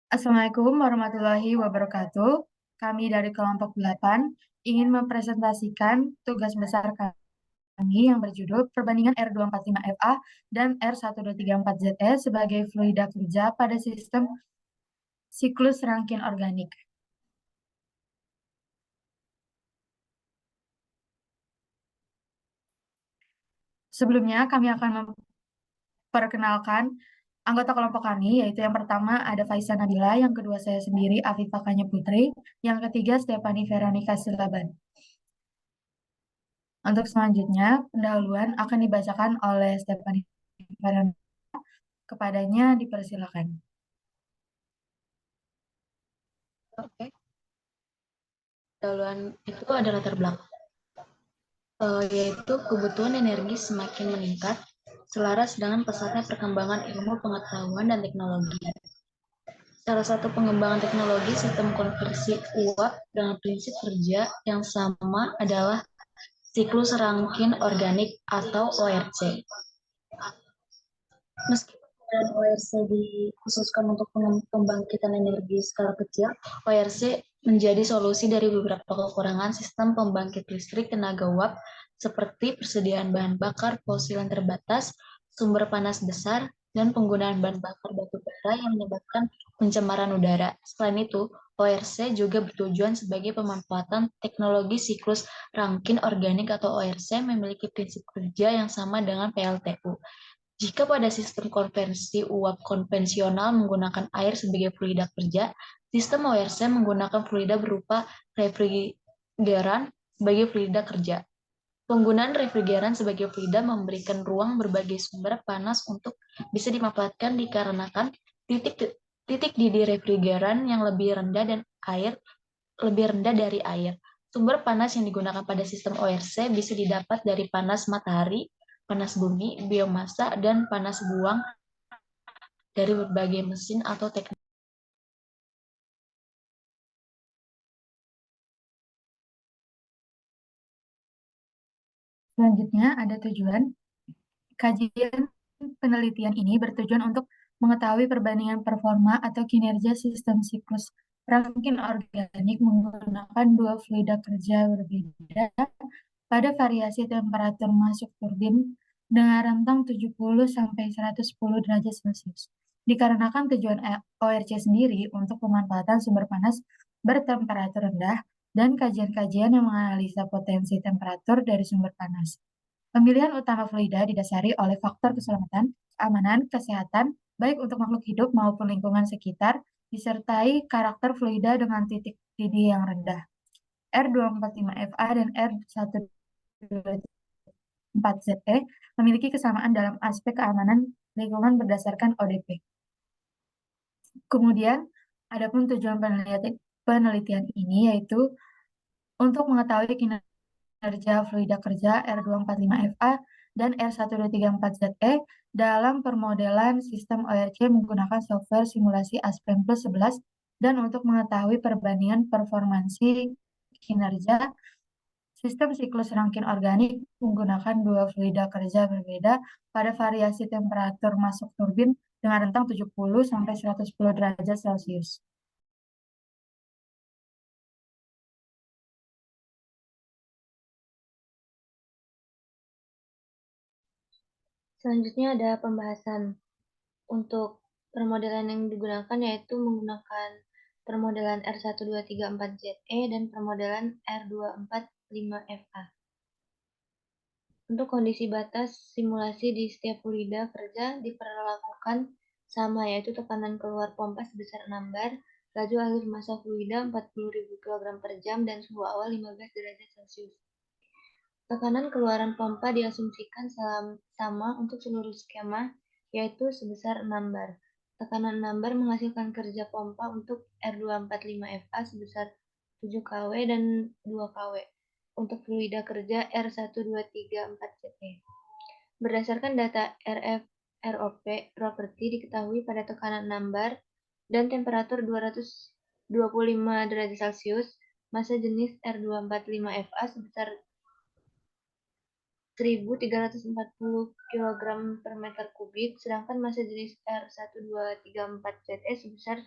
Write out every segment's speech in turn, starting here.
Assalamualaikum warahmatullahi wabarakatuh. Kami dari kelompok 8 ingin mempresentasikan tugas besar kami yang berjudul perbandingan R245FA dan R1234ZE sebagai fluida kerja pada sistem siklus rangkin organik. Sebelumnya kami akan memperkenalkan anggota kelompok kami, yaitu yang pertama ada Faisa Nabila, yang kedua saya sendiri Afifah Kanya Putri, yang ketiga Stefani Veronica Silaban. Untuk selanjutnya, pendahuluan akan dibacakan oleh Stefani Veronica. Kepadanya dipersilakan. Oke, pendahuluan itu ada latar belakang, yaitu kebutuhan energi semakin meningkat selaras dengan pesatnya perkembangan ilmu pengetahuan dan teknologi. Salah satu pengembangan teknologi sistem konversi uap dengan prinsip kerja yang sama adalah siklus rangkin organik atau ORC. Meskipun ORC dikhususkan untuk pembangkitan energi skala kecil, ORC menjadi solusi dari beberapa kekurangan sistem pembangkit listrik tenaga uap seperti persediaan bahan bakar fosil yang terbatas, sumber panas besar, dan penggunaan bahan bakar batu bara yang menyebabkan pencemaran udara. Selain itu, ORC juga bertujuan sebagai pemanfaatan teknologi siklus rangkin organik atau ORC memiliki prinsip kerja yang sama dengan PLTU. Jika pada sistem konversi uap konvensional menggunakan air sebagai fluida kerja, sistem ORC menggunakan fluida berupa refrigeran sebagai fluida kerja. Penggunaan refrigeran sebagai fluida memberikan ruang berbagai sumber panas untuk bisa dimanfaatkan dikarenakan titik didih refrigeran yang lebih rendah dari air. Sumber panas yang digunakan pada sistem ORC bisa didapat dari panas matahari, panas bumi, biomasa, dan panas buang dari berbagai mesin atau teknik. Selanjutnya ada tujuan. Kajian penelitian ini bertujuan untuk mengetahui perbandingan performa atau kinerja sistem siklus rangkin organik menggunakan dua fluida kerja berbeda pada variasi temperatur masuk turbin dengan rentang 70 sampai 110 derajat Celcius. Dikarenakan tujuan ORC sendiri untuk pemanfaatan sumber panas bertemperatur rendah dan kajian-kajian yang menganalisa potensi temperatur dari sumber panas. Pemilihan utama fluida didasari oleh faktor keselamatan, keamanan, kesehatan, baik untuk makhluk hidup maupun lingkungan sekitar, disertai karakter fluida dengan titik didih yang rendah. R245FA dan R1234ZE memiliki kesamaan dalam aspek keamanan lingkungan berdasarkan ODP. Kemudian, adapun tujuan penelitian ini yaitu untuk mengetahui kinerja fluida kerja R245FA dan R1234ZE dalam permodelan sistem ORC menggunakan software simulasi Aspen Plus 11 dan untuk mengetahui perbandingan performansi kinerja sistem siklus rangkin organik menggunakan dua fluida kerja berbeda pada variasi temperatur masuk turbin dengan rentang 70 sampai 110 derajat Celcius. Selanjutnya ada pembahasan untuk permodelan yang digunakan, yaitu menggunakan permodelan R1234ZE dan permodelan R245FA. Untuk kondisi batas simulasi di setiap fluida kerja diperlakukan sama, yaitu tekanan keluar pompa sebesar 6 bar, laju alur massa fluida 40.000 kg per jam, dan suhu awal 15 derajat Celcius. Tekanan keluaran pompa diasumsikan sama untuk seluruh skema, yaitu sebesar 6 bar. Tekanan 6 bar menghasilkan kerja pompa untuk R245FA sebesar 7 kW dan 2 kW untuk fluida kerja R1234ZE. Berdasarkan data ROP properti diketahui pada tekanan 6 bar dan temperatur 225 derajat Celcius, massa jenis R245FA sebesar 1.340 kg per meter kubik, sedangkan massa jenis R1234ZE sebesar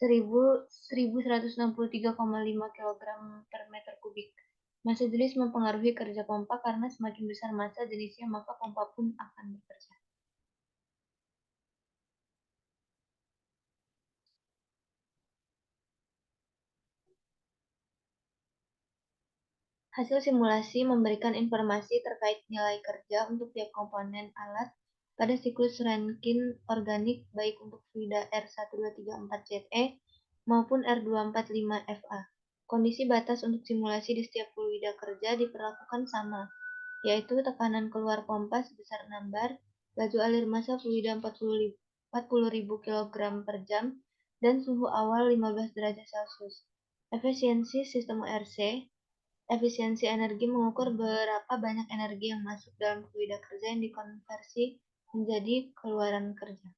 1163,5 kg per meter kubik. Massa jenis mempengaruhi kerja pompa karena semakin besar massa jenisnya maka pompa pun akan bekerja. Hasil simulasi memberikan informasi terkait nilai kerja untuk tiap komponen alat pada siklus Rankine organik baik untuk fluida R1234ZE maupun R245FA. Kondisi batas untuk simulasi di setiap fluida kerja diperlakukan sama, yaitu tekanan keluar pompa sebesar 6 bar, laju alir massa fluida 40.000 kg per jam, dan suhu awal 15 derajat Celcius. Efisiensi sistem ORC. Efisiensi energi mengukur berapa banyak energi yang masuk dalam fluida kerja yang dikonversi menjadi keluaran kerja.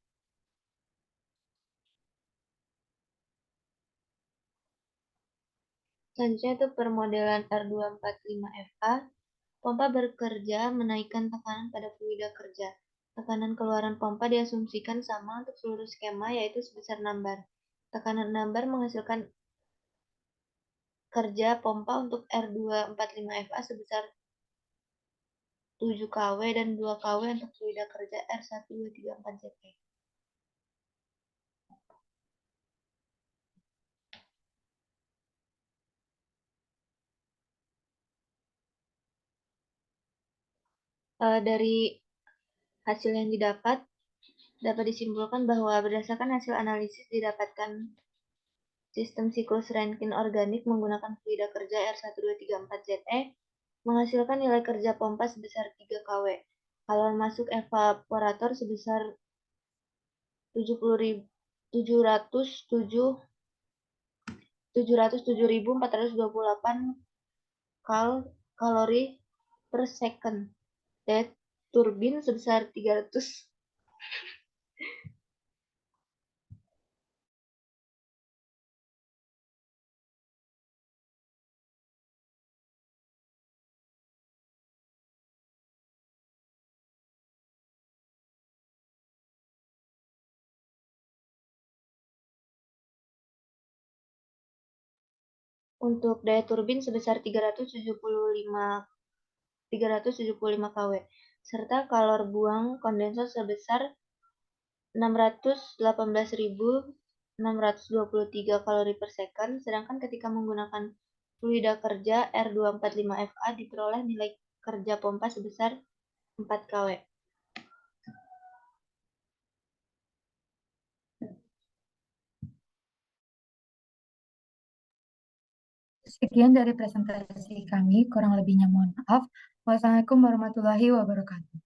Selanjutnya itu permodelan R245FA. Pompa bekerja menaikkan tekanan pada fluida kerja. Tekanan keluaran pompa diasumsikan sama untuk seluruh skema, yaitu sebesar 6 bar. Tekanan 6 bar menghasilkan kerja pompa untuk R245FA sebesar 7 kW dan 2 kW untuk fluida kerja R1234ZE. Dari hasil yang didapat, dapat disimpulkan bahwa berdasarkan hasil analisis didapatkan sistem siklus Rankine organik menggunakan fluida kerja R1234ZE menghasilkan nilai kerja pompa sebesar 3 kW. Kalau masuk evaporator sebesar 707.428 kalori per second. Daya turbin sebesar 300 untuk daya turbin sebesar 375 kW, serta kalor buang kondensor sebesar 618.623 kalori per second, sedangkan ketika menggunakan fluida kerja R245FA diperoleh nilai kerja pompa sebesar 4 kW. Sekian dari presentasi kami, kurang lebihnya mohon maaf. Wassalamualaikum warahmatullahi wabarakatuh.